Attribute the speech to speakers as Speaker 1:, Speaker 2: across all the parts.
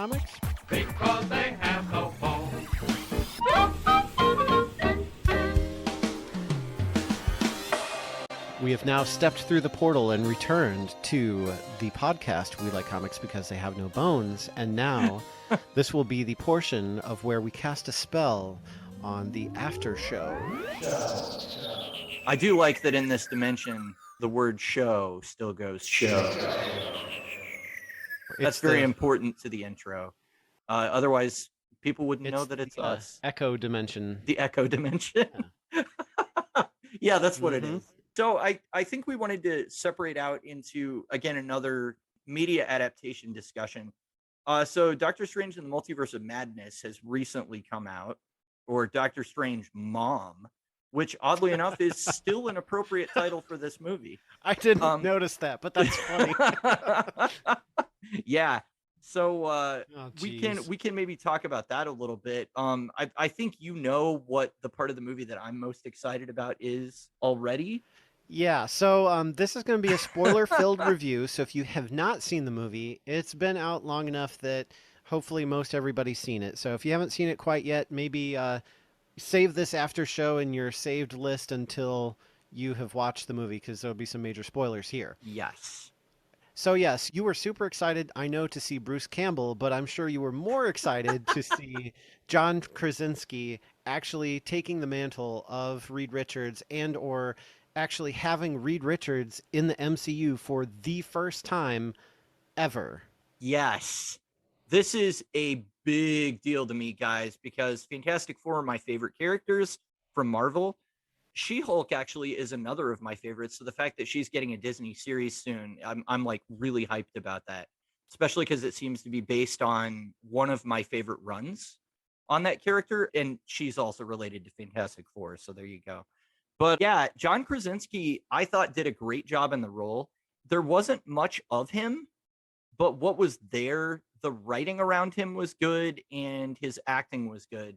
Speaker 1: Comics?
Speaker 2: Because they have no phone.
Speaker 1: We have now stepped through the portal and returned to the podcast We Like Comics Because They Have No Bones, and now this will be the portion of where we cast a spell on the after show.
Speaker 3: I do like that in this dimension, the word show still goes show. That's very important to the intro. Otherwise, people wouldn't know that it's us.
Speaker 1: Echo dimension.
Speaker 3: The echo dimension. Yeah, that's what it
Speaker 1: Mhm.
Speaker 3: is. So I think we wanted to separate out into, again, another media adaptation discussion. So Doctor Strange in the Multiverse of Madness has recently come out, or Doctor Strange Mom, which oddly enough is still an appropriate title for this movie.
Speaker 1: I didn't notice that, but that's funny.
Speaker 3: Yeah. So
Speaker 1: Oh,
Speaker 3: we
Speaker 1: geez.
Speaker 3: can maybe talk about that a little bit. I think you know what the part of the movie that I'm most excited about is already.
Speaker 1: Yeah, so this is going to be a spoiler-filled review. So if you have not seen the movie, it's been out long enough that hopefully most everybody's seen it. So if you haven't seen it quite yet, maybe save this after show in your saved list until you have watched the movie, because there'll be some major spoilers here.
Speaker 3: Yes.
Speaker 1: So yes, you were super excited, I know, to see Bruce Campbell, but I'm sure you were more excited to see John Krasinski actually taking the mantle of Reed Richards, and or actually having Reed Richards in the MCU for the first time ever.
Speaker 3: Yes. This is a big deal to me, guys, because Fantastic Four are my favorite characters from Marvel. She-Hulk actually is another of my favorites. So the fact that she's getting a Disney series soon, I'm like really hyped about that, especially because it seems to be based on one of my favorite runs on that character. And she's also related to Fantastic Four. So there you go. But yeah, John Krasinski, I thought did a great job in the role. There wasn't much of him, but what was there, the writing around him was good and his acting was good.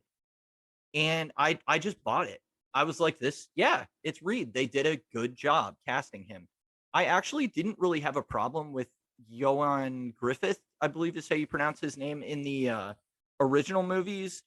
Speaker 3: And I just bought it. I was like, this, yeah, it's Reed. They did a good job casting him. I actually didn't really have a problem with Ioan Gruffudd, I believe is how you pronounce his name, in the original movies.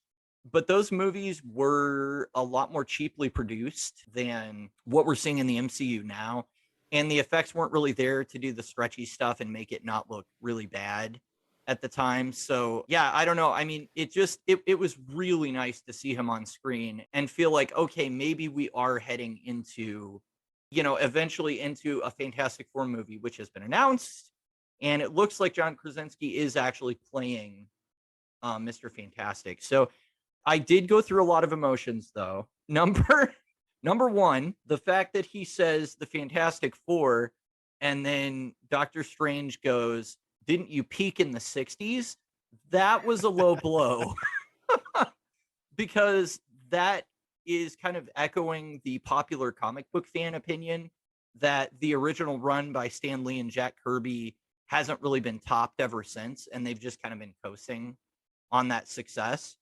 Speaker 3: But those movies were a lot more cheaply produced than what we're seeing in the MCU now. And the effects weren't really there to do the stretchy stuff and make it not look really bad at the time. So yeah, I don't know. I mean, it was really nice to see him on screen and feel like, okay, maybe we are heading into, eventually into a Fantastic Four movie, which has been announced. And it looks like John Krasinski is actually playing Mr. Fantastic. So I did go through a lot of emotions, though. Number one, the fact that he says the Fantastic Four, and then Doctor Strange goes, "Didn't you peak in the 60s?" That was a low blow. Because that is kind of echoing the popular comic book fan opinion that the original run by Stan Lee and Jack Kirby hasn't really been topped ever since, and they've just kind of been coasting on that success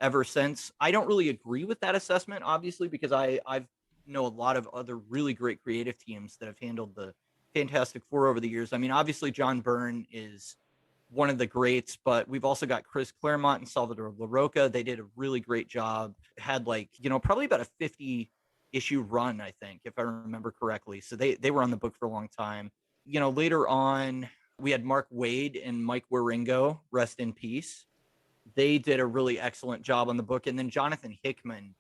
Speaker 3: ever since. I don't really agree with that assessment, obviously, because I've know a lot of other really great creative teams that have handled the Fantastic Four over the years. I mean, obviously John Byrne is one of the greats, but we've also got Chris Claremont and Salvador Larroca. They did a really great job. Had probably about a 50 issue run, I think, if I remember correctly. So they were on the book for a long time. Later on, we had Mark Waid and Mike Wieringo, rest in peace. They did a really excellent job on the book. And then Jonathan Hickman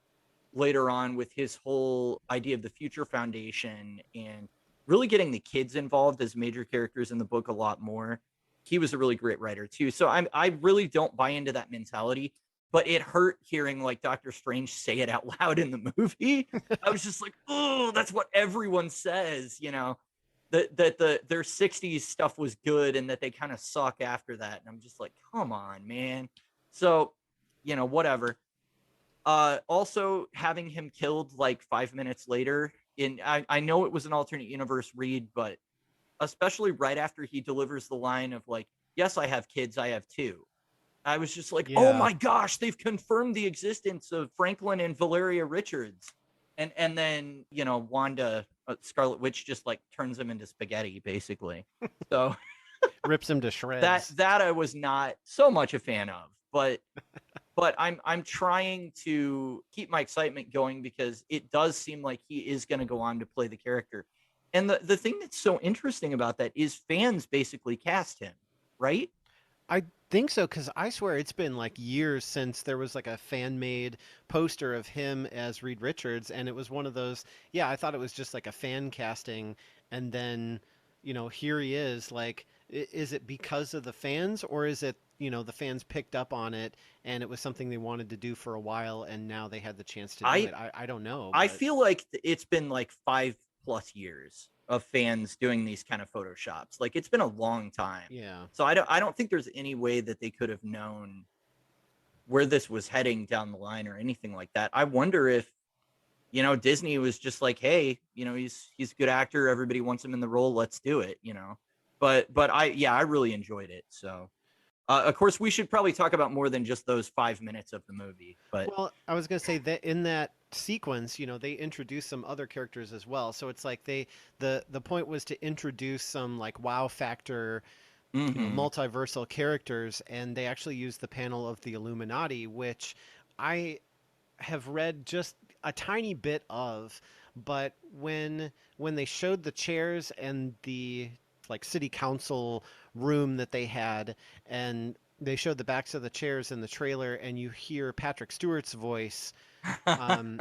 Speaker 3: later on with his whole idea of the Future Foundation and really getting the kids involved as major characters in the book a lot more. He was a really great writer too. So I really don't buy into that mentality, but it hurt hearing like Doctor Strange say it out loud in the movie. I was just like, oh, that's what everyone says, that their 60s stuff was good and that they kind of suck after that. And I'm just like, come on, man. So, whatever. Also having him killed like 5 minutes later I know it was an alternate universe Reed, but especially right after he delivers the line of like, yes, I have kids, I have two. I was just like, oh my gosh, they've confirmed the existence of Franklin and Valeria Richards. And then, Wanda, Scarlet Witch just like turns him into spaghetti basically. So
Speaker 1: Rips him to
Speaker 3: that
Speaker 1: shreds.
Speaker 3: that I was not so much a fan of, but I'm trying to keep my excitement going because it does seem like he is going to go on to play the character. And the thing that's so interesting about that is fans basically cast him, right?
Speaker 1: I think so because I swear it's been like years since there was like a fan made poster of him as Reed Richards, and it was one of those. Yeah, I thought it was just like a fan casting, and then here he is. Like, is it because of the fans, or is it the fans picked up on it and it was something they wanted to do for a while, and now they had the chance to do
Speaker 3: I
Speaker 1: it? I don't know,
Speaker 3: I
Speaker 1: but
Speaker 3: feel like it's been like 5+ years of fans doing these kind of photoshops. Like it's been a long time.
Speaker 1: yeah.
Speaker 3: So I don't think there's any way that they could have known where this was heading down the line or anything like that. I wonder if Disney was just like, hey, he's a good actor, everybody wants him in the role, let's do it. But I really enjoyed it. So of course we should probably talk about more than just those 5 minutes of the movie, but
Speaker 1: Well, I was gonna say that in that sequence, they introduce some other characters as well. So it's like the point was to introduce some like wow factor,
Speaker 3: mhm.
Speaker 1: multiversal characters, and they actually used the panel of the Illuminati, which I have read just a tiny bit of, but when they showed the chairs and the like city council room that they had, and they showed the backs of the chairs in the trailer, and you hear Patrick Stewart's voice, um,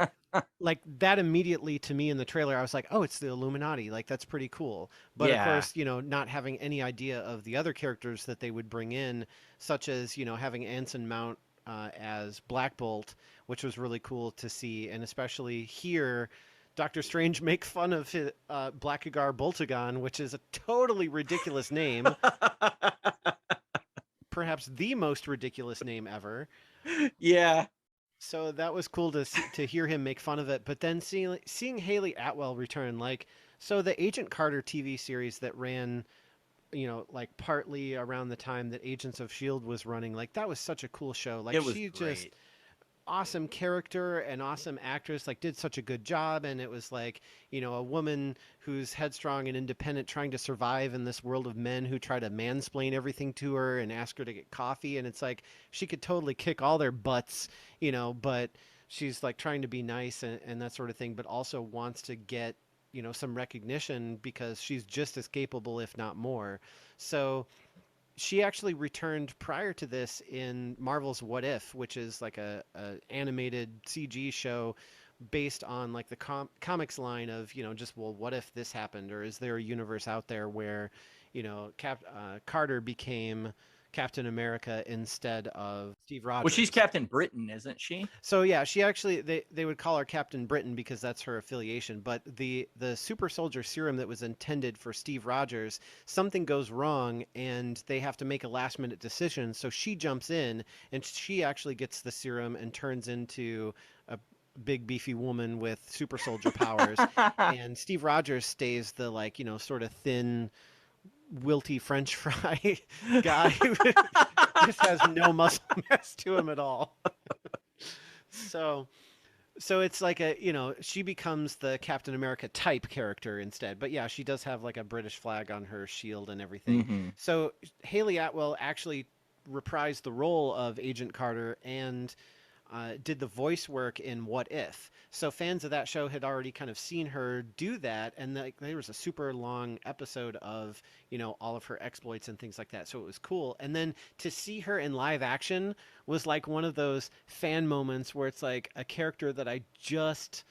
Speaker 1: like that immediately to me in the trailer, I was like, oh, it's the Illuminati. Like that's pretty cool. But of
Speaker 3: Yeah.
Speaker 1: course, not having any idea of the other characters that they would bring in, such as having Anson Mount as Black Bolt, which was really cool to see, and especially here. Doctor Strange make fun of his, Blackagar Boltagon, which is a totally ridiculous name, perhaps the most ridiculous name ever.
Speaker 3: Yeah.
Speaker 1: So that was cool to see, to hear him make fun of it. But then seeing Haley Atwell return, like so the Agent Carter TV series that ran, like partly around the time that Agents of Shield was running, like that was such a cool show. Like
Speaker 3: It was
Speaker 1: she just
Speaker 3: great.
Speaker 1: awesome character and awesome actress, like did such a good job, and it was like a woman who's headstrong and independent trying to survive in this world of men who try to mansplain everything to her and ask her to get coffee, and it's like she could totally kick all their butts, but she's like trying to be nice and that sort of thing, but also wants to get some recognition because she's just as capable if not more. So she actually returned prior to this in Marvel's What If, which is like a animated CG show based on like the comics line of just, well, what if this happened, or is there a universe out there where Carter became Captain America instead of Steve
Speaker 3: Well, she's
Speaker 1: Rogers.
Speaker 3: Captain Britain, isn't she?
Speaker 1: So yeah, she actually they would call her Captain Britain because that's her affiliation. But the super soldier serum that was intended for Steve Rogers, something goes wrong and they have to make a last minute decision. So she jumps in and she actually gets the serum and turns into a big beefy woman with super soldier powers. And Steve Rogers stays the like sort of thin wilty French fry guy who just has no muscle mass to him at all. So so it's like she becomes the Captain America type character instead. But yeah, she does have like a British flag on her shield and everything.
Speaker 3: Hmm.
Speaker 1: So Haley Atwell actually reprised the role of Agent Carter and did the voice work in What If. So fans of that show had already kind of seen her do that, and there was a super long episode of all of her exploits and things like that. So it was cool. And then to see her in live action was like one of those fan moments where it's like a character that I just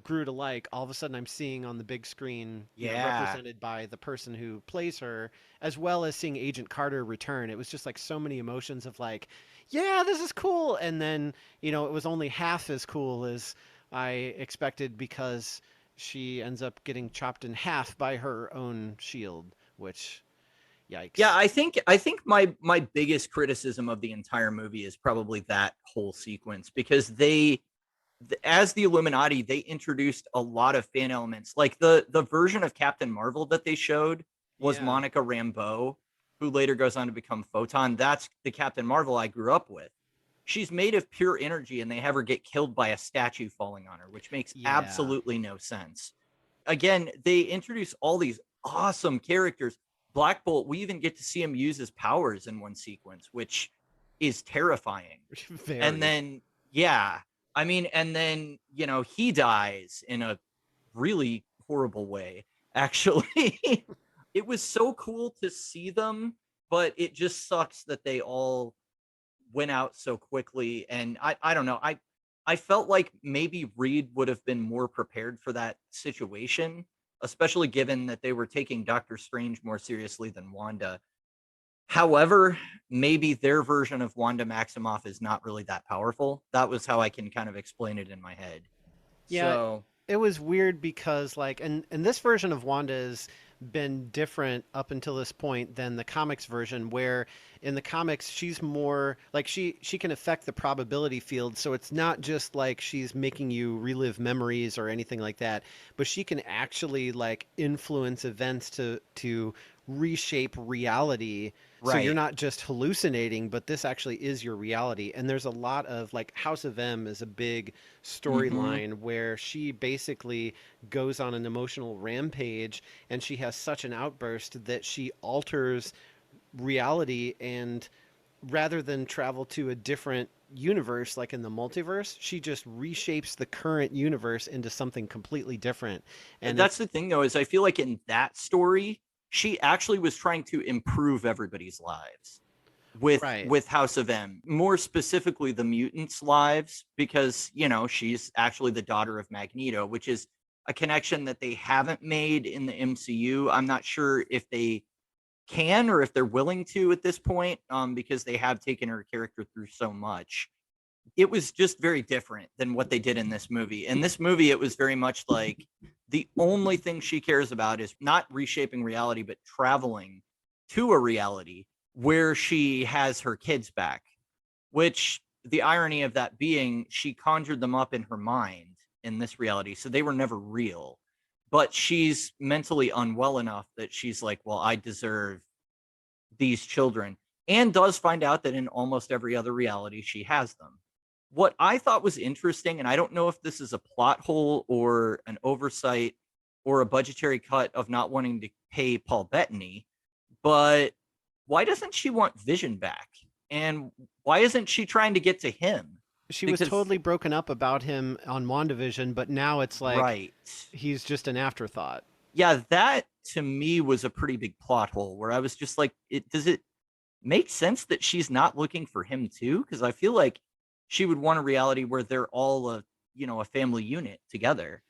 Speaker 1: grew to like. All of a sudden, I'm seeing on the big screen,
Speaker 3: Yeah.
Speaker 1: represented by the person who plays her, as well as seeing Agent Carter return. It was just like so many emotions of like, yeah, this is cool. And then, it was only half as cool as I expected because she ends up getting chopped in half by her own shield, which,
Speaker 3: Yeah,
Speaker 1: yikes.
Speaker 3: I think my biggest criticism of the entire movie is probably that whole sequence because as the Illuminati, they introduced a lot of fan elements. Like the version of Captain Marvel that they showed was
Speaker 1: Yeah.
Speaker 3: Monica Rambeau, who later goes on to become Photon. That's the Captain Marvel I grew up with. She's made of pure energy, and they have her get killed by a statue falling on her, which makes
Speaker 1: Yeah.
Speaker 3: absolutely no sense. Again, they introduce all these awesome characters. Black Bolt, we even get to see him use his powers in one sequence, which is terrifying.
Speaker 1: Very.
Speaker 3: And then, yeah, I mean, and then, you know, he dies in a really horrible way, actually. It was so cool to see them, but it just sucks that they all went out so quickly. And I don't know. I felt like maybe Reed would have been more prepared for that situation, especially given that they were taking Doctor Strange more seriously than Wanda. However, maybe their version of Wanda Maximoff is not really that powerful. That was how I can kind of explain it in my head.
Speaker 1: Yeah,
Speaker 3: So,
Speaker 1: it was weird because like and this version of Wanda has been different up until this point than the comics version, where in the comics she's more like she can affect the probability field, so it's not just like she's making you relive memories or anything like that, but she can actually like influence events to reshape reality. So you're
Speaker 3: right.
Speaker 1: not just hallucinating, but this actually is your reality. And there's a lot of like House of M is a big
Speaker 3: Hmm.
Speaker 1: storyline where she basically goes on an emotional rampage and she has such an outburst that she alters reality, and rather than travel to a different universe like in the multiverse, she just reshapes the current universe into something completely different. And
Speaker 3: That's
Speaker 1: it's
Speaker 3: the thing, though, is I feel like in that story, she actually was trying to improve everybody's lives
Speaker 1: right.
Speaker 3: with House of M, more specifically the mutants' lives, because you know she's actually the daughter of Magneto, which is a connection that they haven't made in the MCU. I'm not sure if they can or if they're willing to at this point, because they have taken her character through so much. It was just very different than what they did in this movie. In this movie, it was very much like the only thing she cares about is not reshaping reality, but traveling to a reality where she has her kids back, which the irony of that being she conjured them up in her mind in this reality. So they were never real. But she's mentally unwell enough that she's like, well, I deserve these children, and does find out that in almost every other reality she has them. What I thought was interesting, and I don't know if this is a plot hole or an oversight or a budgetary cut of not wanting to pay Paul Bettany, but why doesn't she want Vision back? And why isn't she trying to get to him?
Speaker 1: She was
Speaker 3: Because,
Speaker 1: totally broken up about him on WandaVision, but now it's like
Speaker 3: right.
Speaker 1: he's just an afterthought.
Speaker 3: Yeah, that to me was a pretty big plot hole where I was just like, does it make sense that she's not looking for him too? Because I feel like she would want a reality where they're all a family unit together.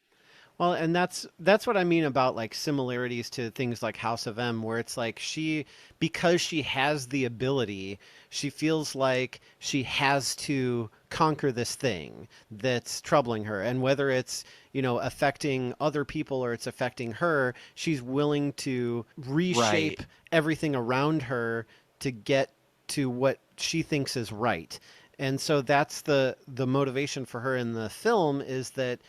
Speaker 1: Well, and that's what I mean about like similarities to things like House of M, where it's like she, because she has the ability, she feels like she has to conquer this thing that's troubling her. And whether it's, affecting other people or it's affecting her, she's willing to reshape
Speaker 3: Right.
Speaker 1: everything around her to get to what she thinks is right. And so that's the motivation for her in the film, is that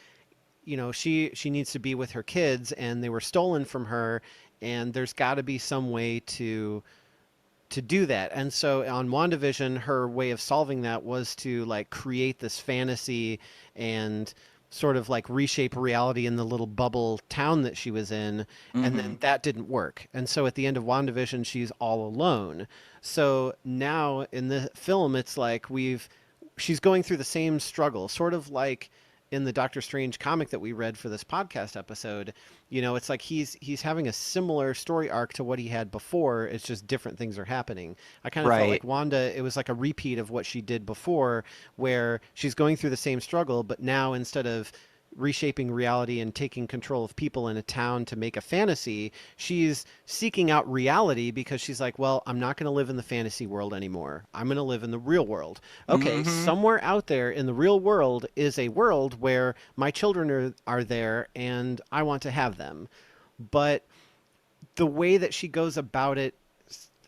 Speaker 1: she needs to be with her kids and they were stolen from her, and there's got to be some way to do that. And so on WandaVision, her way of solving that was to like create this fantasy and sort of like reshape reality in the little bubble town that she was in. And
Speaker 3: Hmm.
Speaker 1: then that didn't work. And so at the end of WandaVision, she's all alone. So now in the film, it's like she's going through the same struggle, sort of like in the Doctor Strange comic that we read for this podcast episode. It's like he's having a similar story arc to what he had before. It's just different things are happening. I kind of felt like
Speaker 3: Right.
Speaker 1: Wanda, it was like a repeat of what she did before, where she's going through the same struggle, but now instead of reshaping reality and taking control of people in a town to make a fantasy, she's seeking out reality because she's like, well, I'm not going to live in the fantasy world anymore. I'm going to live in the real world. Okay,
Speaker 3: Hmm.
Speaker 1: somewhere out there in the real world is a world where my children are there and I want to have them. But the way that she goes about it,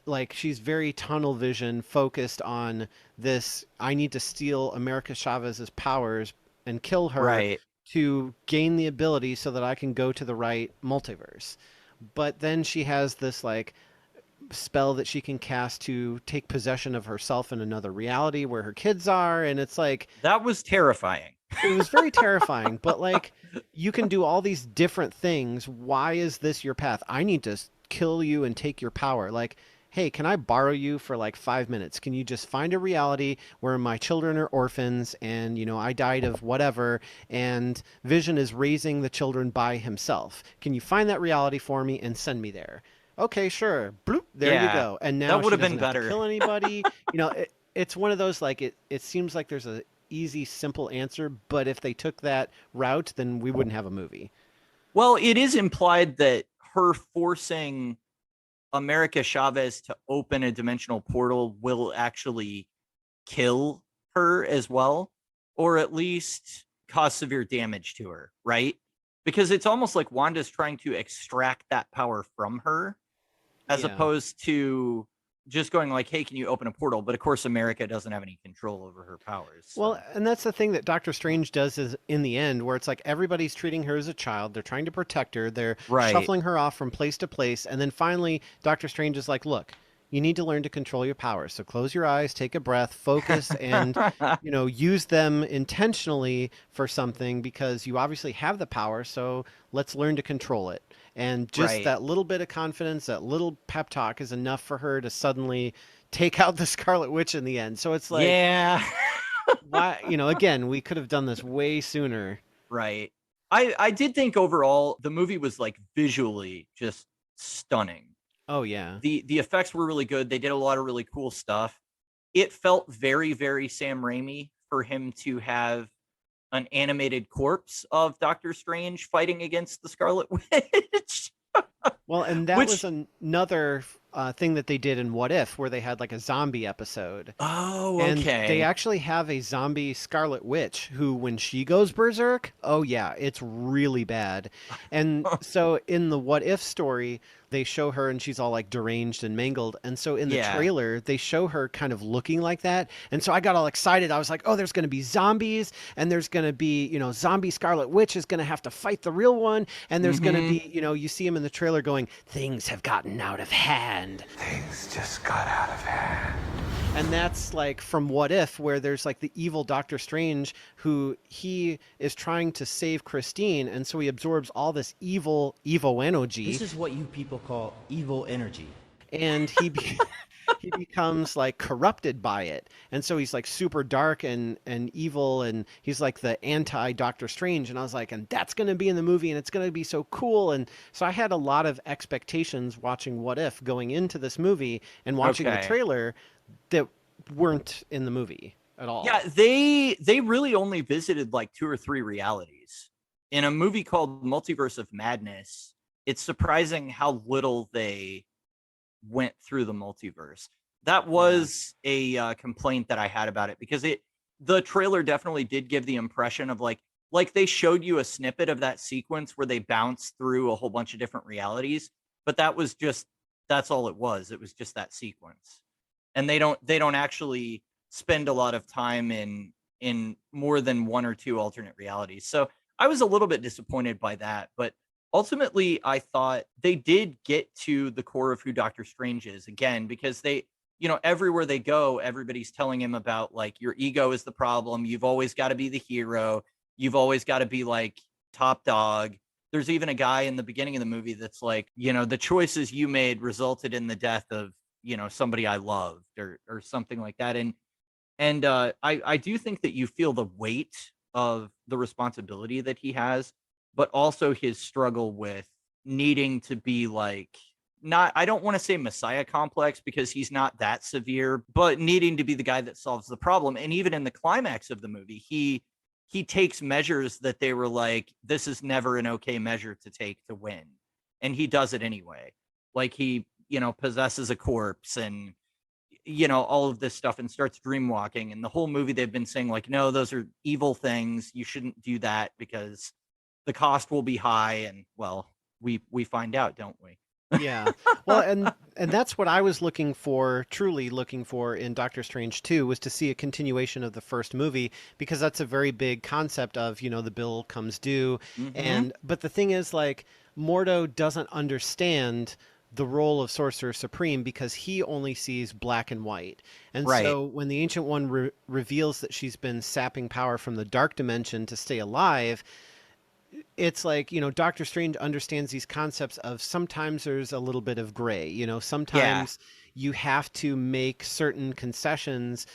Speaker 1: like she's very tunnel vision focused on this, I need to steal America Chavez's powers and kill her
Speaker 3: Right.
Speaker 1: to gain the ability so that I can go to the right multiverse. But then she has this like spell that she can cast to take possession of herself in another reality where her kids are, and it's like
Speaker 3: That was terrifying.
Speaker 1: it was very terrifying. But like, you can do all these different things. Why is this your path? I need to kill you and take your power. Like, hey, can I borrow you for like 5 minutes? Can you just find a reality where my children are orphans and, I died of whatever, and Vision is raising the children by himself? Can you find that reality for me and send me there? Okay, sure. Bloop, there you
Speaker 3: Yeah,
Speaker 1: go. And
Speaker 3: that
Speaker 1: now
Speaker 3: would
Speaker 1: she
Speaker 3: have been
Speaker 1: doesn't have to
Speaker 3: better.
Speaker 1: kill anybody. It's one of those, like, it seems like there's a easy, simple answer, but if they took that route, then we wouldn't have a movie.
Speaker 3: Well, it is implied that her forcing America Chavez to open a dimensional portal will actually kill her as well, or at least cause severe damage to her, right? Because it's almost like Wanda's trying to extract that power from her as
Speaker 1: Yeah.
Speaker 3: opposed to just going like, hey, can you open a portal? But of course, America doesn't have any control over her powers.
Speaker 1: Well,
Speaker 3: So,
Speaker 1: and that's the thing that Doctor Strange does is in the end, where it's like everybody's treating her as a child. They're trying to protect her. They're
Speaker 3: right.
Speaker 1: shuffling her off from place to place. And then finally, Doctor Strange is like, look, you need to learn to control your powers. So close your eyes, take a breath, focus, and, use them intentionally for something because you obviously have the power. So let's learn to control it. And just
Speaker 3: Right.
Speaker 1: that little bit of confidence, that little pep talk is enough for her to suddenly take out the Scarlet Witch in the end. So it's like,
Speaker 3: Yeah.
Speaker 1: why, again, we could have done this way sooner.
Speaker 3: Right. I did think overall the movie was like visually just stunning.
Speaker 1: Oh yeah.
Speaker 3: The effects were really good. They did a lot of really cool stuff. It felt very, very Sam Raimi for him to have an animated corpse of Doctor Strange fighting against the Scarlet Witch.
Speaker 1: Well, and that was
Speaker 3: Which
Speaker 1: another thing that they did in What If, where they had like a zombie episode.
Speaker 3: oh,
Speaker 1: And they
Speaker 3: okay.
Speaker 1: actually have a zombie Scarlet Witch who, when she goes berserk, oh yeah, it's really bad. And so in the What If story, they show her and she's all like deranged and mangled. And so in the
Speaker 3: Yeah.
Speaker 1: trailer, they show her kind of looking like that. And so I got all excited. I was like, oh, there's going to be zombies and there's going to be, zombie Scarlet Witch is going to have to fight the real one. And there's going to
Speaker 3: Mhm.
Speaker 1: be, you see him in the trailer going, things have gotten out of hand.
Speaker 2: Things just got out of hand.
Speaker 1: And that's like from What If, where there's like the evil Doctor Strange who he is trying to save Christine. And so he absorbs all this evil, Evo energy.
Speaker 4: This is what you people call evil energy.
Speaker 1: And he becomes like corrupted by it. And so he's like super dark and evil. And he's like the anti Doctor Strange. And I was like, and that's going to be in the movie and it's going to be so cool. And so I had a lot of expectations watching What If going into this movie and watching the
Speaker 3: Okay.
Speaker 1: trailer that weren't in the movie at all.
Speaker 3: Yeah, they really only visited like 2 or 3 realities. In a movie called Multiverse of Madness, it's surprising how little they went through the multiverse. That was a complaint that I had about it because the trailer definitely did give the impression of like they showed you a snippet of that sequence where they bounced through a whole bunch of different realities, but that's all it was. It was just that sequence. And they don't actually spend a lot of time in more than 1 or 2 alternate realities. So I was a little bit disappointed by that, but ultimately I thought they did get to the core of who Doctor Strange is again because everywhere they go everybody's telling him about like your ego is the problem, you've always got to be the hero, you've always got to be like top dog. There's even a guy in the beginning of the movie that's like, the choices you made resulted in the death of, somebody I loved or something like that. And I do think that you feel the weight of the responsibility that he has, but also his struggle with needing to be like not I don't want to say messiah complex because he's not that severe, but needing to be the guy that solves the problem. And even in the climax of the movie, he takes measures that they were like, this is never an okay measure to take to win. And he does it anyway. Like he, possesses a corpse and all of this stuff and starts dream walking. And the whole movie they've been saying like, no, those are evil things. You shouldn't do that because the cost will be high. And well, we find out, don't we?
Speaker 1: Yeah. Well, and that's what I was looking for, truly looking for in Doctor Strange 2 was to see a continuation of the first movie because that's a very big concept of, the bill comes due.
Speaker 3: Mm-hmm.
Speaker 1: And but the thing is like Mordo doesn't understand the role of Sorcerer Supreme because he only sees black and white. And
Speaker 3: Right.
Speaker 1: so when the Ancient One reveals that she's been sapping power from the dark dimension to stay alive, it's like, Doctor Strange understands these concepts of sometimes there's a little bit of gray,
Speaker 3: Yeah.
Speaker 1: sometimes you have to make certain concessions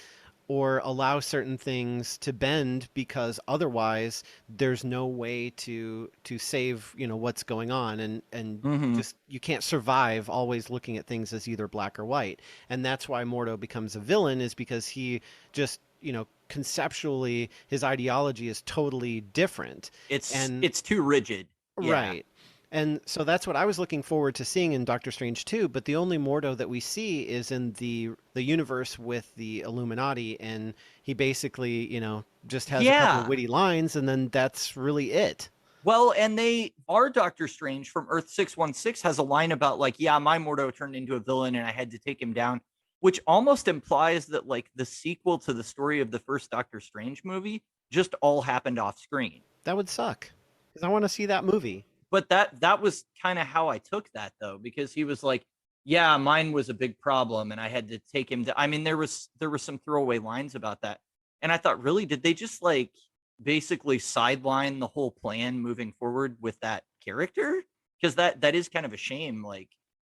Speaker 1: or allow certain things to bend because otherwise there's no way to save, what's going on, and
Speaker 3: Hmm.
Speaker 1: just you can't survive always looking at things as either black or white. And that's why Mordo becomes a villain, is because he just, conceptually his ideology is totally different. And
Speaker 3: It's too rigid. Yeah.
Speaker 1: right. And so that's what I was looking forward to seeing in Doctor Strange 2, but the only Mordo that we see is in the universe with the Illuminati, and he basically, just has a couple of
Speaker 3: Yeah.
Speaker 1: witty lines, and then that's really it.
Speaker 3: Well, and our Doctor Strange from Earth 616 has a line about like, yeah, my Mordo turned into a villain and I had to take him down, which almost implies that like the sequel to the story of the first Doctor Strange movie just all happened off screen.
Speaker 1: That would suck, because I want to see that movie.
Speaker 3: But that was kind of how I took that though, because he was like, yeah, mine was a big problem and I had to take him to, I mean, there was some throwaway lines about that. And I thought, really, did they just like basically sideline the whole plan moving forward with that character? Because that is kind of a shame. Like,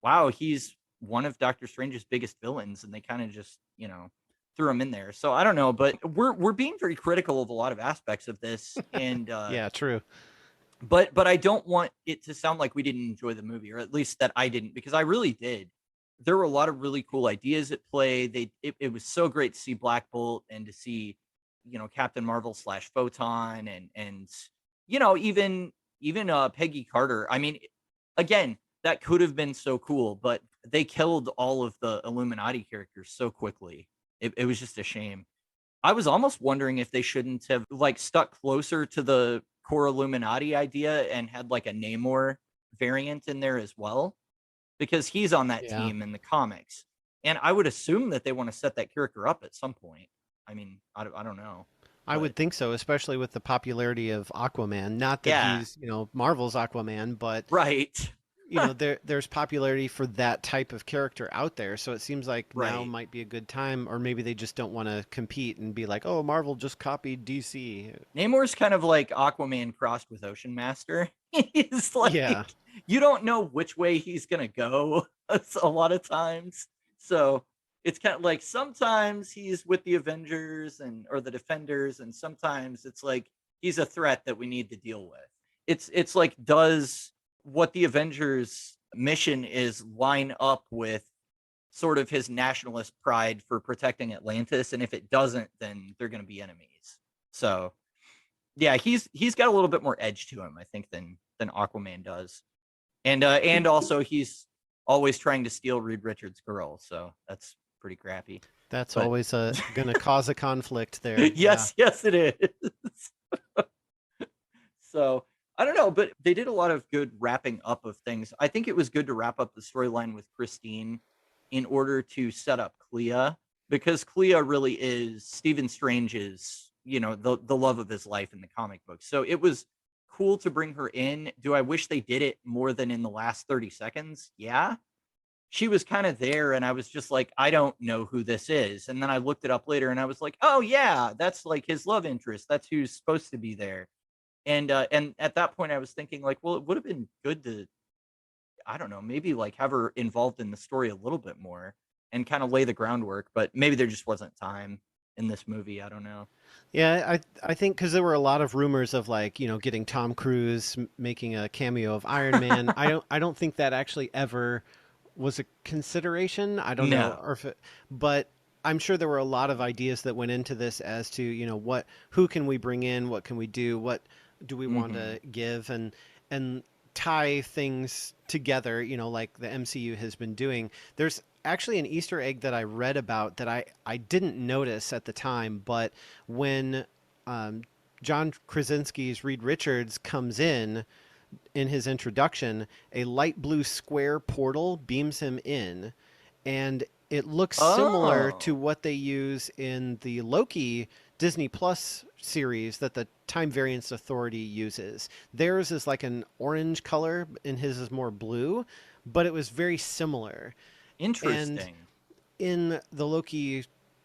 Speaker 3: wow, he's one of Doctor Strange's biggest villains, and they kind of just, threw him in there. So I don't know, but we're being very critical of a lot of aspects of this. And
Speaker 1: Yeah, true.
Speaker 3: but I don't want it to sound like we didn't enjoy the movie, or at least that I didn't, because I really did. There were a lot of really cool ideas at play. It was so great to see Black Bolt and to see, Captain Marvel slash Photon, and even Peggy Carter. I mean, again, that could have been so cool, but they killed all of the Illuminati characters so quickly. It was just a shame. I was almost wondering if they shouldn't have like stuck closer to the core Illuminati idea and had like a Namor variant in there as well, because he's on that
Speaker 1: Yeah.
Speaker 3: team in the comics. And I would assume that they want to set that character up at some point. I mean, I don't know,
Speaker 1: I
Speaker 3: but
Speaker 1: would think so, especially with the popularity of Aquaman. Not that
Speaker 3: yeah,
Speaker 1: he's, Marvel's Aquaman, but
Speaker 3: right,
Speaker 1: there's popularity for that type of character out there. So it seems like now
Speaker 3: right.
Speaker 1: might be a good time, or maybe they just don't want to compete and be like, oh, Marvel just copied DC.
Speaker 3: Namor's kind of like Aquaman crossed with Ocean Master. He's
Speaker 1: Yeah,
Speaker 3: like, you don't know which way he's gonna go a lot of times. So it's kind of like sometimes he's with the Avengers or the Defenders, and sometimes it's like he's a threat that we need to deal with. It's like, does what the Avengers mission is line up with sort of his nationalist pride for protecting Atlantis? And if it doesn't, then they're going to be enemies. So yeah, he's got a little bit more edge to him, I think, than Aquaman does. And also he's always trying to steal Reed Richards' girl, so that's pretty crappy.
Speaker 1: that's
Speaker 3: But
Speaker 1: always going to cause a conflict there. Yeah.
Speaker 3: yes, it is. So I don't know, but they did a lot of good wrapping up of things. I think it was good to wrap up the storyline with Christine in order to set up Clea, because Clea really is Stephen Strange's, the love of his life in the comic book. So it was cool to bring her in. Do I wish they did it more than in the last 30 seconds? Yeah. She was kind of there, and I was just like, I don't know who this is. And then I looked it up later and I was like, oh yeah, that's like his love interest. That's who's supposed to be there. And at that point I was thinking like, well, it would have been good to, I don't know, maybe like have her involved in the story a little bit more and kind of lay the groundwork, but maybe there just wasn't time in this movie. I don't know.
Speaker 1: Yeah, I think because there were a lot of rumors of, like, getting Tom Cruise making a cameo of Iron Man. I don't think that actually ever was a consideration. I don't know,
Speaker 3: No.
Speaker 1: or if it, but I'm sure there were a lot of ideas that went into this as to, who can we bring in, what can we do, what do we want
Speaker 3: Hmm.
Speaker 1: to give, and tie things together, like the MCU has been doing. There's actually an Easter egg that I read about that I didn't notice at the time, but when um, John Krasinski's Reed Richards comes in his introduction, a light blue square portal beams him in, and it looks similar to
Speaker 3: Oh,
Speaker 1: what they use in the Loki Disney Plus series that the Time Variance Authority uses. Theirs is like an orange color, and his is more blue, but it was very similar. And
Speaker 3: interesting.
Speaker 1: in the Loki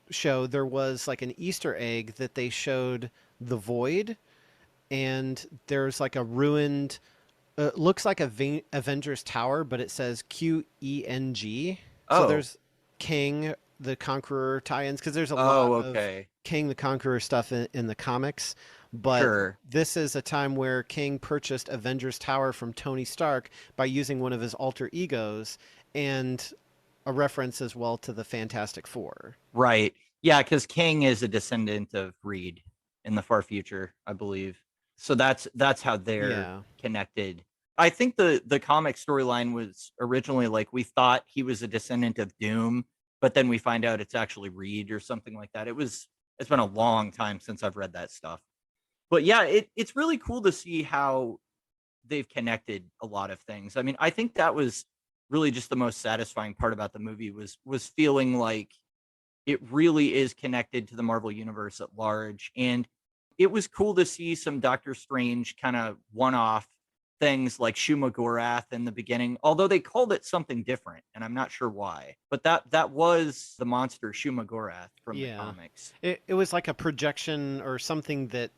Speaker 1: show, there was like an Easter egg that they showed the Void, and there's like a ruined, looks like a Avengers Tower, but it says Qeng. So
Speaker 3: Oh,
Speaker 1: there's King the Conqueror tie-ins because there's a lot
Speaker 3: oh,
Speaker 1: of
Speaker 3: okay,
Speaker 1: King the Conqueror stuff in the comics, but
Speaker 3: sure.
Speaker 1: this is a time where King purchased Avengers Tower from Tony Stark by using one of his alter egos, and a reference as well to the Fantastic Four.
Speaker 3: Right. Yeah, because King is a descendant of Reed in the far future, I believe. So that's how they're
Speaker 1: Yeah.
Speaker 3: connected. I think the comic storyline was originally like we thought he was a descendant of Doom, but then we find out it's actually Reed or something like that. It's been a long time since I've read that stuff. But yeah, it's really cool to see how they've connected a lot of things. I mean, I think that was really just the most satisfying part about the movie was feeling like it really is connected to the Marvel universe at large. And it was cool to see some Doctor Strange kind of one-off things like Shuma Gorath in the beginning, although they called it something different, and I'm not sure why. But that was the monster Shuma Gorath from the
Speaker 1: Yeah.
Speaker 3: comics.
Speaker 1: It was like a projection or something that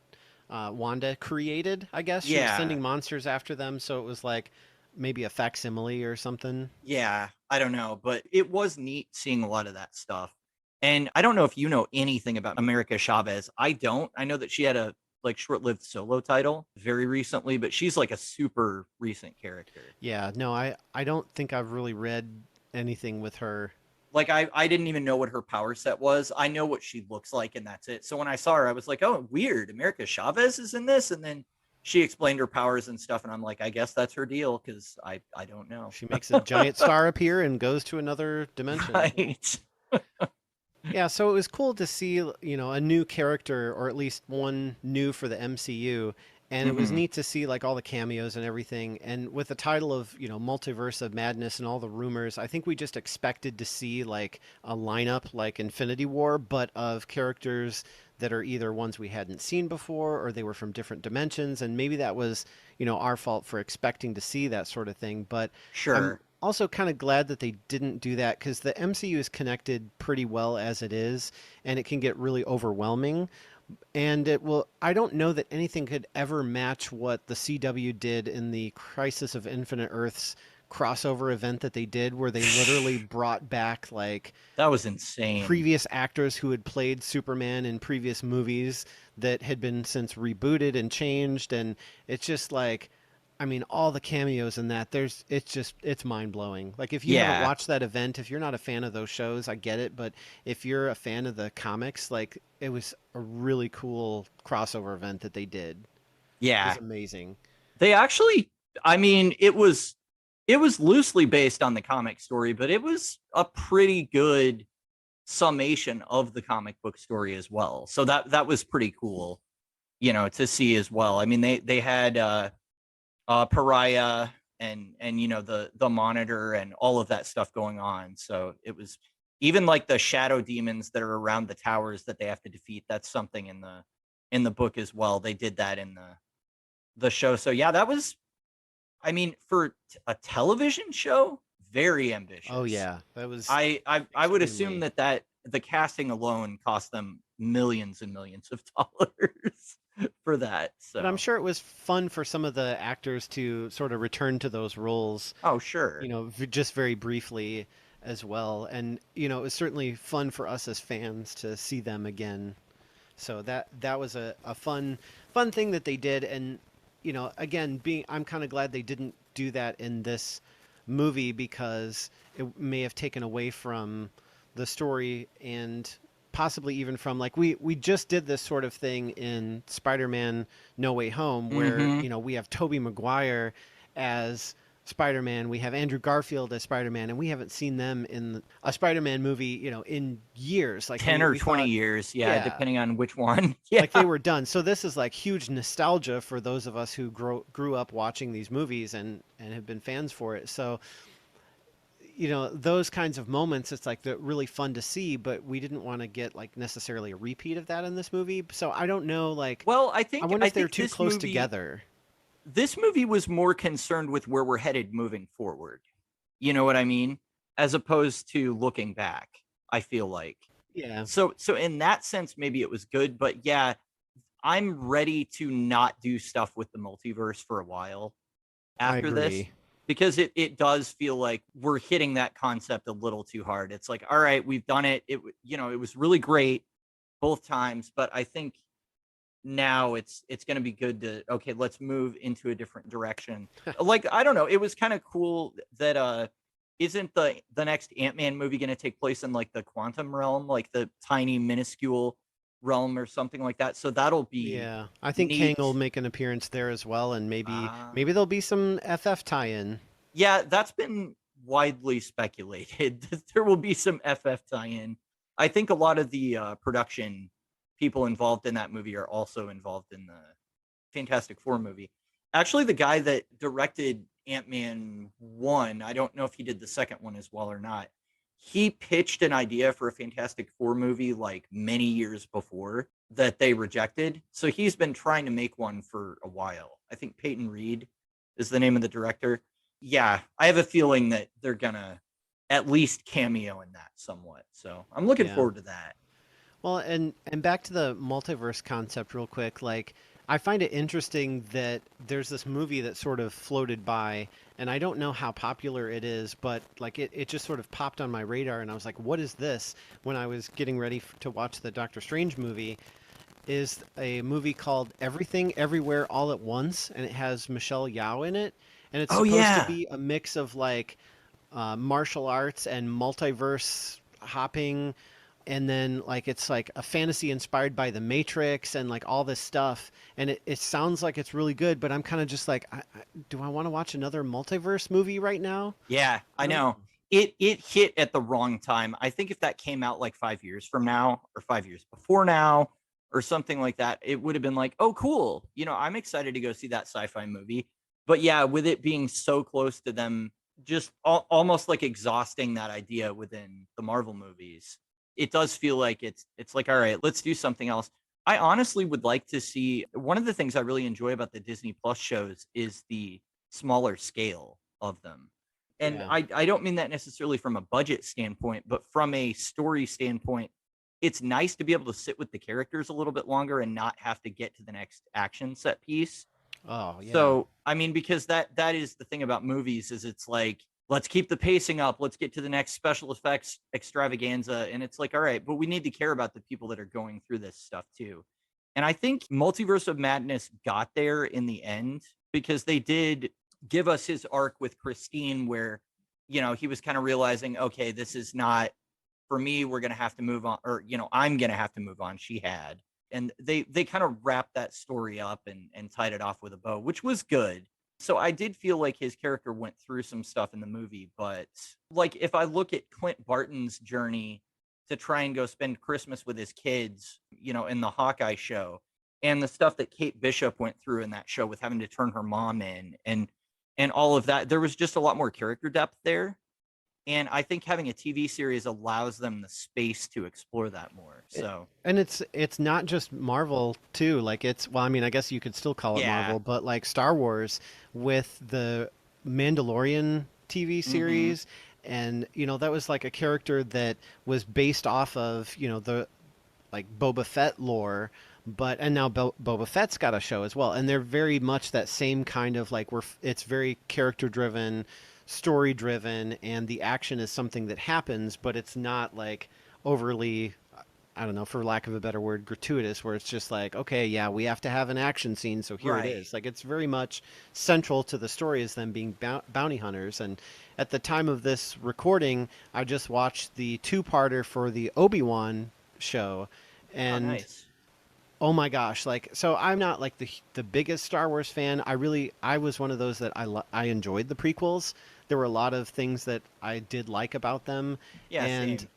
Speaker 1: Wanda created, I guess. She was
Speaker 3: Yeah.
Speaker 1: sending monsters after them, so it was like maybe a facsimile or something.
Speaker 3: Yeah, I don't know, but it was neat seeing a lot of that stuff. And I don't know if you know anything about America Chavez. I don't. I know that she had a like short-lived solo title very recently, but she's like a super recent character.
Speaker 1: Yeah, no, I don't think I've really read anything with her.
Speaker 3: Like I didn't even know what her power set was. I know what she looks like and that's it. So when I saw her, I was like, "Oh, weird. America Chavez is in this." And then she explained her powers and stuff and I'm like, "I guess that's her deal cuz I don't know."
Speaker 1: She makes a giant star appear and goes to another dimension.
Speaker 3: Right.
Speaker 1: Yeah, so it was cool to see, a new character, or at least one new for the MCU, and it was
Speaker 3: Mhm.
Speaker 1: neat to see like all the cameos and everything. And with the title of, Multiverse of Madness and all the rumors, I think we just expected to see like a lineup like Infinity War, but of characters that are either ones we hadn't seen before or they were from different dimensions, and maybe that was, our fault for expecting to see that sort of thing. But I'm
Speaker 3: Sure.
Speaker 1: also kind of glad that they didn't do that because the MCU is connected pretty well as it is, and it can get really overwhelming. And I don't know that anything could ever match what the CW did in the Crisis of Infinite Earths crossover event that they did, where they literally brought back like
Speaker 3: That was insane.
Speaker 1: previous actors who had played Superman in previous movies that had been since rebooted and changed. And it's just like, I mean, all the cameos in that, it's mind blowing. Like, if you haven't
Speaker 3: Yeah.
Speaker 1: watched that event, if you're not a fan of those shows, I get it. But if you're a fan of the comics, like, it was a really cool crossover event that they did. It was
Speaker 3: Yeah.
Speaker 1: amazing.
Speaker 3: They actually I mean, it was loosely based on the comic story, but it was a pretty good summation of the comic book story as well. So that was pretty cool, to see as well. I mean, they had Pariah and the Monitor and all of that stuff going on. So it was even like the shadow demons that are around the towers that they have to defeat. That's something in the book as well. They did that in the show. So yeah, that was I mean for a television show, very
Speaker 1: Oh,
Speaker 3: ambitious.
Speaker 1: yeah. That was
Speaker 3: I would assume
Speaker 1: extremely.
Speaker 3: that the casting alone cost them millions and millions of dollars for that.
Speaker 1: But I'm
Speaker 3: So,
Speaker 1: sure it was fun for some of the actors to sort of return to those roles,
Speaker 3: oh sure.
Speaker 1: just very briefly as well. And, it was certainly fun for us as fans to see them again. So that was a fun thing that they did. And, again, I'm kind of glad they didn't do that in this movie because it may have taken away from the story and possibly even from like we just did this sort of thing in Spider-Man No Way Home where,
Speaker 3: Mhm.
Speaker 1: we have Tobey Maguire as Spider-Man, we have Andrew Garfield as Spider-Man, and we haven't seen them in a Spider-Man movie, in years. Like
Speaker 3: 10
Speaker 1: we
Speaker 3: or
Speaker 1: we
Speaker 3: 20
Speaker 1: thought,
Speaker 3: years, yeah,
Speaker 1: yeah,
Speaker 3: depending on which one.
Speaker 1: like they
Speaker 3: Yeah.
Speaker 1: were done. So this is like huge nostalgia for those of us who grew up watching these movies and have been fans for it. So, those kinds of moments, it's like they're really fun to see, but we didn't want to get like necessarily a repeat of that in this movie. So I don't know, like
Speaker 3: Well, I
Speaker 1: I
Speaker 3: think
Speaker 1: wonder
Speaker 3: I
Speaker 1: if they're
Speaker 3: think
Speaker 1: too
Speaker 3: this
Speaker 1: close
Speaker 3: movie
Speaker 1: together.
Speaker 3: this movie was more concerned with where we're headed moving forward. You know what I mean? As opposed to looking back, I feel like.
Speaker 1: Yeah.
Speaker 3: So in that sense maybe it was good, but yeah, I'm ready to not do stuff with the multiverse for a while
Speaker 1: I
Speaker 3: after this,
Speaker 1: agree.
Speaker 3: because it does feel like we're hitting that concept a little too hard. It's like, all right, we've done it. It was really great both times, but I think now it's going to be good to, okay, let's move into a different direction. Like, I don't know, it was kind of cool that isn't the next Ant-Man movie going to take place in like the quantum realm, like the tiny minuscule realm or something like that, so that'll be
Speaker 1: Yeah, I think Kang
Speaker 3: neat.
Speaker 1: will make an appearance there as well, and maybe
Speaker 3: uh
Speaker 1: maybe there'll be some FF tie-in.
Speaker 3: yeah, that's been widely speculated that there will be some FF tie-in. I think a lot of the production people involved in that movie are also involved in the Fantastic Four movie. Actually, the guy that directed Ant-Man 1, I don't know if he did the second one as well or not. He pitched an idea for a Fantastic Four movie like many years before that they rejected. So he's been trying to make one for a while. I think Peyton Reed is the name of the director. Yeah, I have a feeling that they're gonna at least cameo in that somewhat. So I'm looking
Speaker 1: Yeah.
Speaker 3: forward to that.
Speaker 1: Well, and back to the multiverse concept real quick, like I find it interesting that there's this movie that sort of floated by, and I don't know how popular it is, but like it just sort of popped on my radar, and I was like, what is this? When I was getting ready to watch the Doctor Strange movie, is a movie called Everything Everywhere All at Once, and it has Michelle Yeoh in it, and it's
Speaker 3: Oh
Speaker 1: supposed to
Speaker 3: yeah.
Speaker 1: be a mix of like martial arts and multiverse hopping, and then like it's like a fantasy inspired by the Matrix and like all this stuff, and it sounds like it's really good, but I'm kind of just like, do I want to watch another multiverse movie right now?
Speaker 3: Yeah,
Speaker 1: I
Speaker 3: I
Speaker 1: don't
Speaker 3: know.
Speaker 1: know.
Speaker 3: It hit at the wrong time. I think if that came out like 5 years from now or 5 years before now or something like that, it would have been like, "Oh, cool. I'm excited to go see that sci-fi movie." But yeah, with it being so close to them just almost like exhausting that idea within the Marvel movies, it does feel like it's like, "All right, let's do something else." I honestly would like to see, one of the things I really enjoy about the Disney Plus shows is the smaller scale of them. And
Speaker 1: Yeah.
Speaker 3: I don't mean that necessarily from a budget standpoint, but from a story standpoint, it's nice to be able to sit with the characters a little bit longer and not have to get to the next action set piece.
Speaker 1: Oh yeah.
Speaker 3: So, I mean, because that is the thing about movies, is it's like, let's keep the pacing up, let's get to the next special effects extravaganza, and it's like, all right, but we need to care about the people that are going through this stuff too. And I think Multiverse of Madness got there in the end because they did give us his arc with Christine where, he was kind of realizing, okay, this is not for me, we're going to have to move on, or, I'm going to have to move on. She had, and they kind of wrapped that story up and tied it off with a bow, which was good. So I did feel like his character went through some stuff in the movie, but like if I look at Clint Barton's journey to try and go spend Christmas with his kids, in the Hawkeye show, and the stuff that Kate Bishop went through in that show with having to turn her mom in and all of that, there was just a lot more character depth there. And I think having a TV series allows them the space to explore that more.
Speaker 1: It-
Speaker 3: So,
Speaker 1: And it's not just Marvel too. Like it's, well, I mean, I guess you could still call it
Speaker 3: yeah.
Speaker 1: Marvel, but like Star Wars with the Mandalorian TV
Speaker 3: Hmm.
Speaker 1: series, and that was like a character that was based off of the like Boba Fett lore, but and now Boba Fett's got a show as well, and they're very much that same kind of like it's very character driven, story driven, and the action is something that happens, but it's not like overly, I don't know, for lack of a better word, gratuitous, where it's just like, okay, yeah, we have to have an action scene, so here it
Speaker 3: Right.
Speaker 1: is. Like it's very much central to the story as them being bounty hunters. And at the time of this recording, I just watched the two-parter for the Obi-Wan show,
Speaker 3: Oh,
Speaker 1: and
Speaker 3: nice.
Speaker 1: oh my gosh, like so I'm not like the biggest Star Wars fan. I was one of those that I enjoyed the prequels. There were a lot of things that I did like about them,
Speaker 3: Yeah,
Speaker 1: and
Speaker 3: same.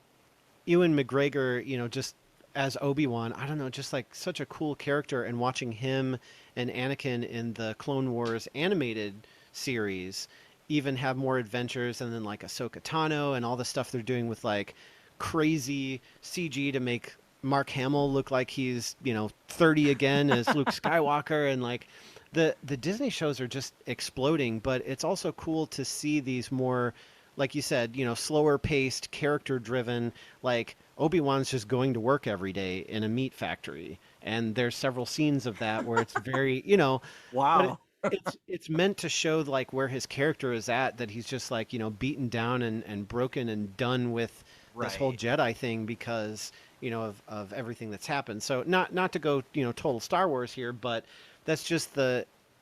Speaker 1: Ewan McGregor, just as Obi-Wan, I don't know, just like such a cool character, and watching him and Anakin in the Clone Wars animated series even have more adventures, and then like Ahsoka Tano and all the stuff they're doing with like crazy CG to make Mark Hamill look like he's, 30 again as Luke Skywalker, and like the Disney shows are just exploding, but it's also cool to see these more, like you said, slower paced, character driven, like Obi-Wan's just going to work every day in a meat factory. And there's several scenes of that where it's very, but
Speaker 3: Wow.
Speaker 1: it's meant to show like where his character is at, that he's just like, beaten down and broken and done with this whole
Speaker 3: Right.
Speaker 1: Jedi thing because, of everything that's happened. So not to go, total Star Wars here, but that's just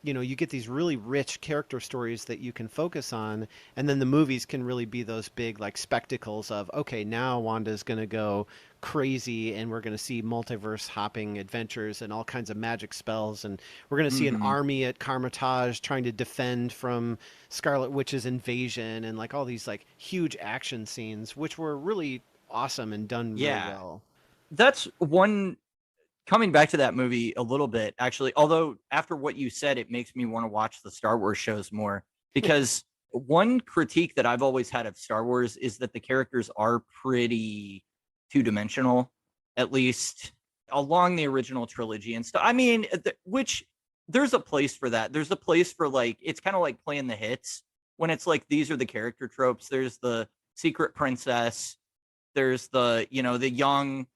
Speaker 1: you get these really rich character stories that you can focus on, and then the movies can really be those big like spectacles of, okay, now Wanda's going to go crazy and we're going to see multiverse hopping adventures and all kinds of magic spells, and we're going to see an
Speaker 3: Hmm.
Speaker 1: army at Karmitage trying to defend from Scarlet Witch's invasion, and like all these like huge action scenes which were really awesome and done really
Speaker 3: Yeah.
Speaker 1: well.
Speaker 3: That's one coming back to that movie a little bit, actually, although after what you said, it makes me want to watch the Star Wars shows more because one critique that I've always had of Star Wars is that the characters are pretty two-dimensional, at least along the original trilogy and stuff. I mean, which there's a place for that. There's a place for like, it's kind of like playing the hits when it's like these are the character tropes. There's the secret princess, there's the young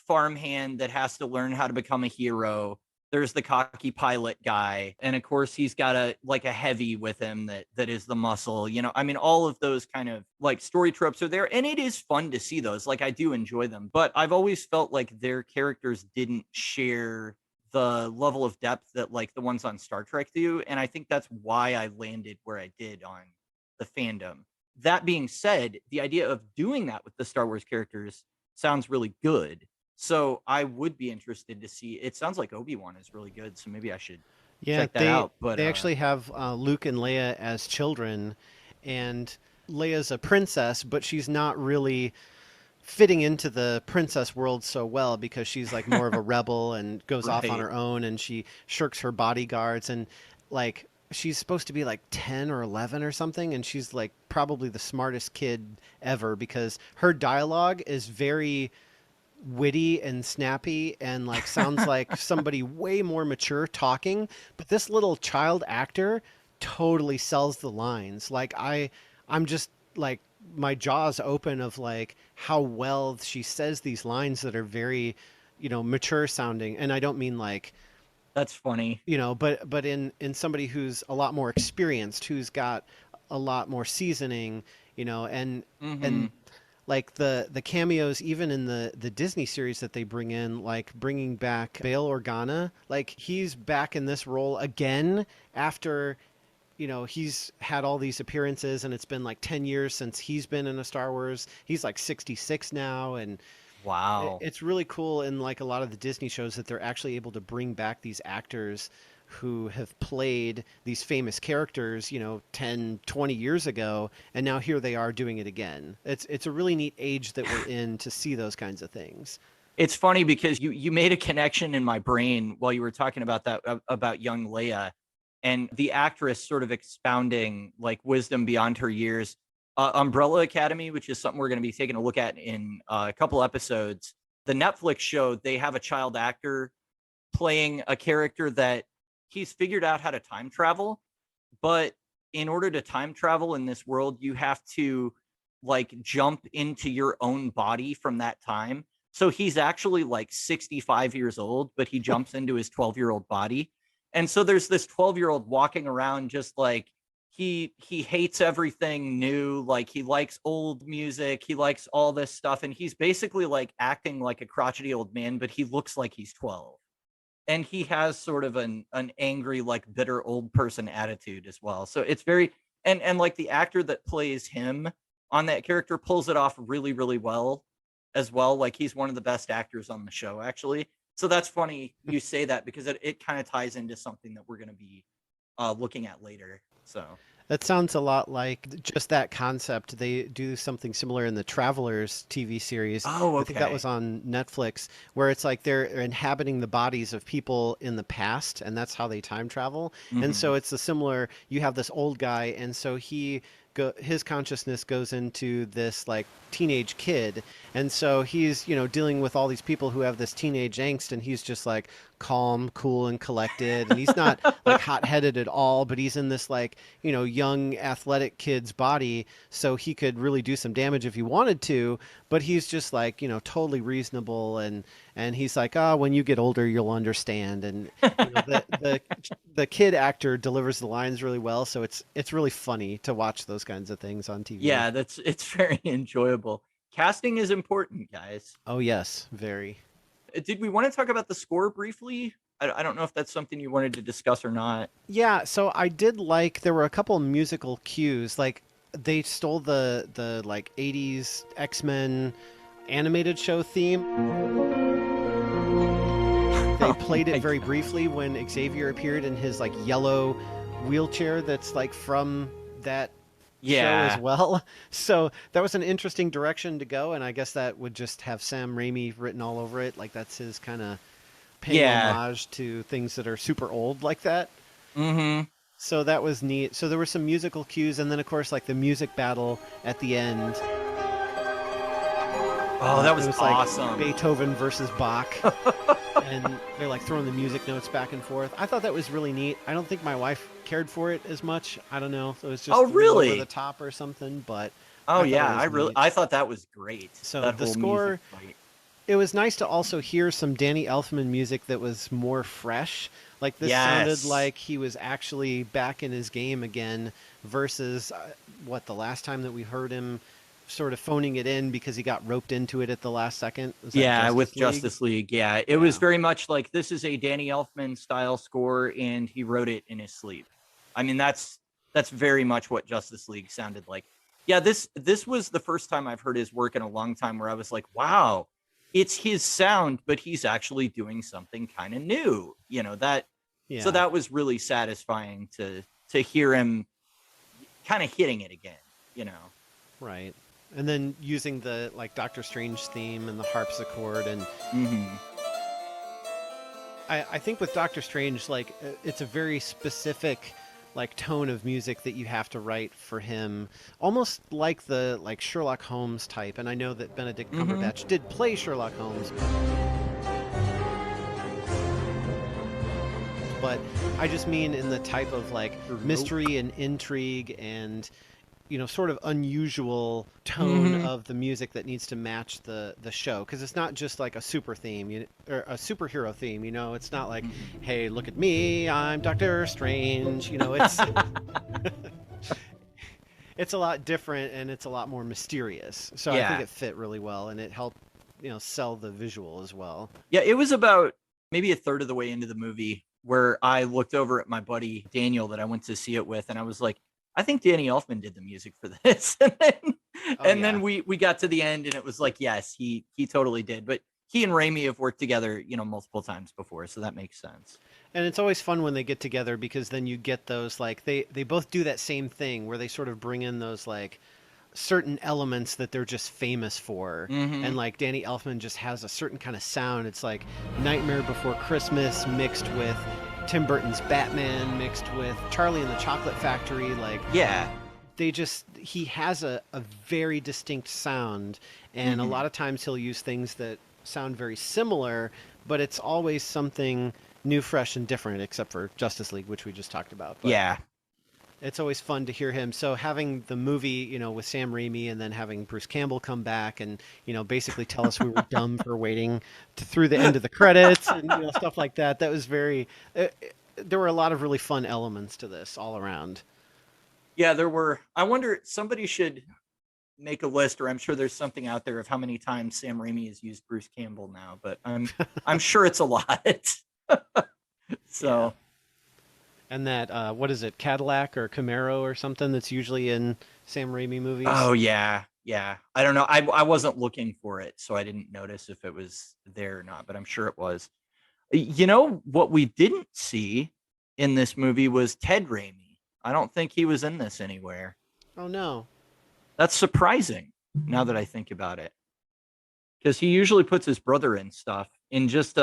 Speaker 3: farmhand that has to learn how to become a hero. There's the cocky pilot guy, and of course he's got a heavy with him that is the muscle. I mean, all of those kind of like story tropes are there, and it is fun to see those. Like I do enjoy them, but I've always felt like their characters didn't share the level of depth that like the ones on Star Trek do, and I think that's why I landed where I did on the fandom. That being said, the idea of doing that with the Star Wars characters sounds really good, so I would be interested to see. It sounds like Obi-Wan is really good, so maybe I should
Speaker 1: Yeah,
Speaker 3: check that
Speaker 1: they
Speaker 3: out. But
Speaker 1: they actually have Luke and Leia as children, and Leia's a princess, but she's not really fitting into the princess world so well because she's like more of a rebel and goes off on
Speaker 3: right.
Speaker 1: her own, and she shirks her bodyguards, and like she's supposed to be like 10 or 11 or something, and she's like probably the smartest kid ever because her dialogue is very witty and snappy and like sounds like somebody way more mature talking, but this little child actor totally sells the lines. Like I'm just like my jaws open of like how well she says these lines that are very, mature sounding. And I don't mean like,
Speaker 3: That's funny.
Speaker 1: but in somebody who's a lot more experienced, who's got a lot more seasoning, and
Speaker 3: Hmm.
Speaker 1: like the cameos even in the Disney series that they bring in, like bringing back Bail Organa, like he's back in this role again after he's had all these appearances, and it's been like 10 years since he's been in a Star Wars. He's like 66 now, and
Speaker 3: Wow.
Speaker 1: it's really cool in like a lot of the Disney shows that they're actually able to bring back these actors who have played these famous characters, 10, 20 years ago, and now here they are doing it again. It's a really neat age that we're in to see those kinds of things.
Speaker 3: It's funny because you made a connection in my brain while you were talking about that about young Leia and the actress sort of expounding like wisdom beyond her years. Umbrella Academy, which is something we're going to be taking a look at in a couple episodes. The Netflix show, they have a child actor playing a character that he's figured out how to time travel, but in order to time travel in this world, you have to like jump into your own body from that time. So he's actually like 65 years old, but he jumps into his 12-year-old body. And so there's this 12-year-old walking around just like he hates everything new, like he likes old music, he likes all this stuff, and he's basically like acting like a crotchety old man, but he looks like he's 12, and he has sort of an angry like bitter old person attitude as well. So it's very, and like the actor that plays him on that character pulls it off really really well as well. Like he's one of the best actors on the show actually. So that's funny you say that because it kind of ties into something that we're going to be looking at later. So
Speaker 1: That sounds a lot like just that concept. They do something similar in the Travelers TV series.
Speaker 3: oh
Speaker 1: I think that
Speaker 3: okay.
Speaker 1: was on Netflix, where it's like they're inhabiting the bodies of people in the past, and that's how they time travel. And
Speaker 3: Hmm.
Speaker 1: so it's a similar, you have this old guy, and so his consciousness goes into this like teenage kid, and so he's dealing with all these people who have this teenage angst, and he's just like calm, cool, and collected, and he's not like hot-headed at all, but he's in this like, young athletic kid's body, so he could really do some damage if he wanted to, but he's just like, totally reasonable, and he's like, "Oh, when you get older, you'll understand." And the kid actor delivers the lines really well, so it's really funny to watch those kinds of things on TV.
Speaker 3: Yeah, it's very enjoyable. Casting is important, guys.
Speaker 1: Oh yes, very.
Speaker 3: Did we want to talk about the score briefly? I don't know if that's something you wanted to discuss or not.
Speaker 1: Yeah, so I did like there were a couple musical cues. Like they stole the like 80s X-Men animated show theme. They played it very briefly when Xavier appeared in his like yellow wheelchair that's like from that show as well. So that was an interesting direction to go, and I guess that would just have Sam Raimi written all over it. Like that's his kind of paying homage to things that are super old like that.
Speaker 3: Mm-hmm.
Speaker 1: So that was neat. So there were some musical cues, and then of course like the music battle at the end.
Speaker 3: Oh, that was
Speaker 1: it was
Speaker 3: awesome.
Speaker 1: Like Beethoven versus Bach. And they're like throwing the music notes back and forth. I thought that was really neat. I don't think my wife cared for it as much. I don't know. It was just
Speaker 3: really
Speaker 1: over the top or something, but
Speaker 3: I thought that was great.
Speaker 1: So
Speaker 3: that
Speaker 1: the score, it was nice to also hear some Danny Elfman music that was more fresh. Like this sounded like he was actually back in his game again versus the last time that we heard him sort of phoning it in because he got roped into it at the last second.
Speaker 3: Justice League. Yeah, it was very much like this is a Danny Elfman style score and he wrote it in his sleep. I mean, that's very much what Justice League sounded like. Yeah, this was the first time I've heard his work in a long time where I was like, wow, it's his sound, but he's actually doing something kind of new. So that was really satisfying to hear him kind of hitting it again,
Speaker 1: Right. And then using the like Doctor Strange theme and the harpsichord and I think with Doctor Strange, like it's a very specific like tone of music that you have to write for him, almost like the like Sherlock Holmes type. And I know that Benedict Cumberbatch did play Sherlock Holmes, but I just mean in the type of like mystery and intrigue and sort of unusual tone of the music that needs to match the show, because it's not just like a super theme or a superhero theme. It's not like, hey, look at me, I'm Doctor Strange. It's it's a lot different and it's a lot more mysterious. So I think it fit really well and it helped sell the visual as well.
Speaker 3: Yeah, it was about maybe a third of the way into the movie where I looked over at my buddy Daniel that I went to see it with, and I was like, I think Danny Elfman did the music for this. and then we got to the end and it was like, yes, he totally did. But he and Raimi have worked together, multiple times before. So that makes sense.
Speaker 1: And it's always fun when they get together because then you get those, like, they both do that same thing where they sort of bring in those, like, certain elements that they're just famous for. And like Danny Elfman just has a certain kind of sound. It's like Nightmare Before Christmas mixed with Tim Burton's Batman mixed with Charlie and the Chocolate Factory. Like, he has a very distinct sound, and a lot of times he'll use things that sound very similar, but it's always something new, fresh, and different, except for Justice League, which we just talked about. But it's always fun to hear him. So having the movie, with Sam Raimi and then having Bruce Campbell come back and, basically tell us we were dumb for waiting through the end of the credits and stuff like that. That was very, there were a lot of really fun elements to this all around.
Speaker 3: Yeah, there were. I wonder, somebody should make a list, or I'm sure there's something out there of how many times Sam Raimi has used Bruce Campbell now, but I'm sure it's a lot. So. Yeah.
Speaker 1: And that, what is it, Cadillac or Camaro or something that's usually in Sam Raimi movies?
Speaker 3: Oh, yeah. Yeah. I don't know. I wasn't looking for it, so I didn't notice if it was there or not, but I'm sure it was. What we didn't see in this movie was Ted Raimi. I don't think he was in this anywhere.
Speaker 1: Oh, no.
Speaker 3: That's surprising now that I think about it. Because he usually puts his brother in stuff in just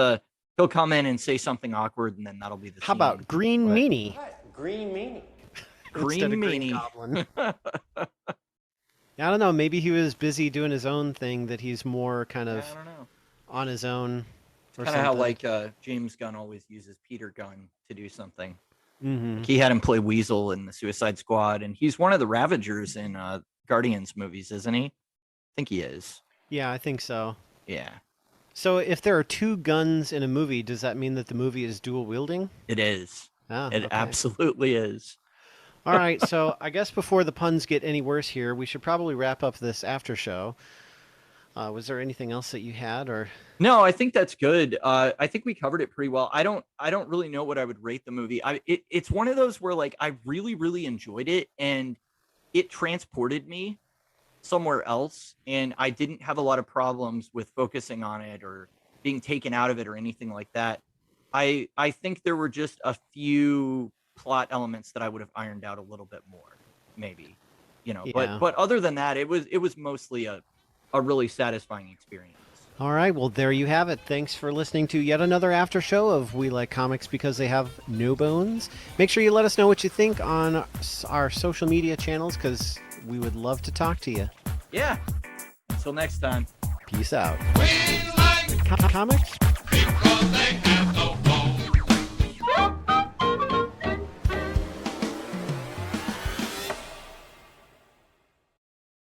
Speaker 3: he'll come in and say something awkward, and then that'll be the
Speaker 1: How about Green Meanie?
Speaker 2: What? Green Meanie.
Speaker 3: Green Meanie.
Speaker 1: Goblin. I don't know. Maybe he was busy doing his own thing that he's more kind of on his own or
Speaker 3: Kind of how
Speaker 1: something.
Speaker 3: like James Gunn always uses Peter Gunn to do something.
Speaker 1: Hmm.
Speaker 3: He had him play Weasel in the Suicide Squad, and he's one of the Ravagers in Guardians movies, isn't he? I think he is.
Speaker 1: Yeah, I think so.
Speaker 3: Yeah,
Speaker 1: So if there are two guns in a movie, does that mean that the movie is dual wielding?
Speaker 3: it is.
Speaker 1: Ah,
Speaker 3: It
Speaker 1: okay.
Speaker 3: absolutely is.
Speaker 1: All right, so I guess before the puns get any worse here, we should probably wrap up this after show. Was there anything else that you had, or?
Speaker 3: No, I think that's good. I think we covered it pretty well. I don't really know what I would rate the movie. It's one of those where like I really, really enjoyed it and it transported me somewhere else. And I didn't have a lot of problems with focusing on it or being taken out of it or anything like that. I think there were just a few plot elements that I would have ironed out a little bit more, maybe.
Speaker 1: Yeah.
Speaker 3: But other than that, it was mostly a really satisfying experience.
Speaker 1: All right, well, there you have it. Thanks for listening to yet another after show of We Like Comics Because They Have No Bones. Make sure you let us know what you think on our social media channels because we would love to talk to you.
Speaker 3: Yeah. Until next time.
Speaker 1: Peace out.
Speaker 2: We like
Speaker 1: Comics?
Speaker 2: because they have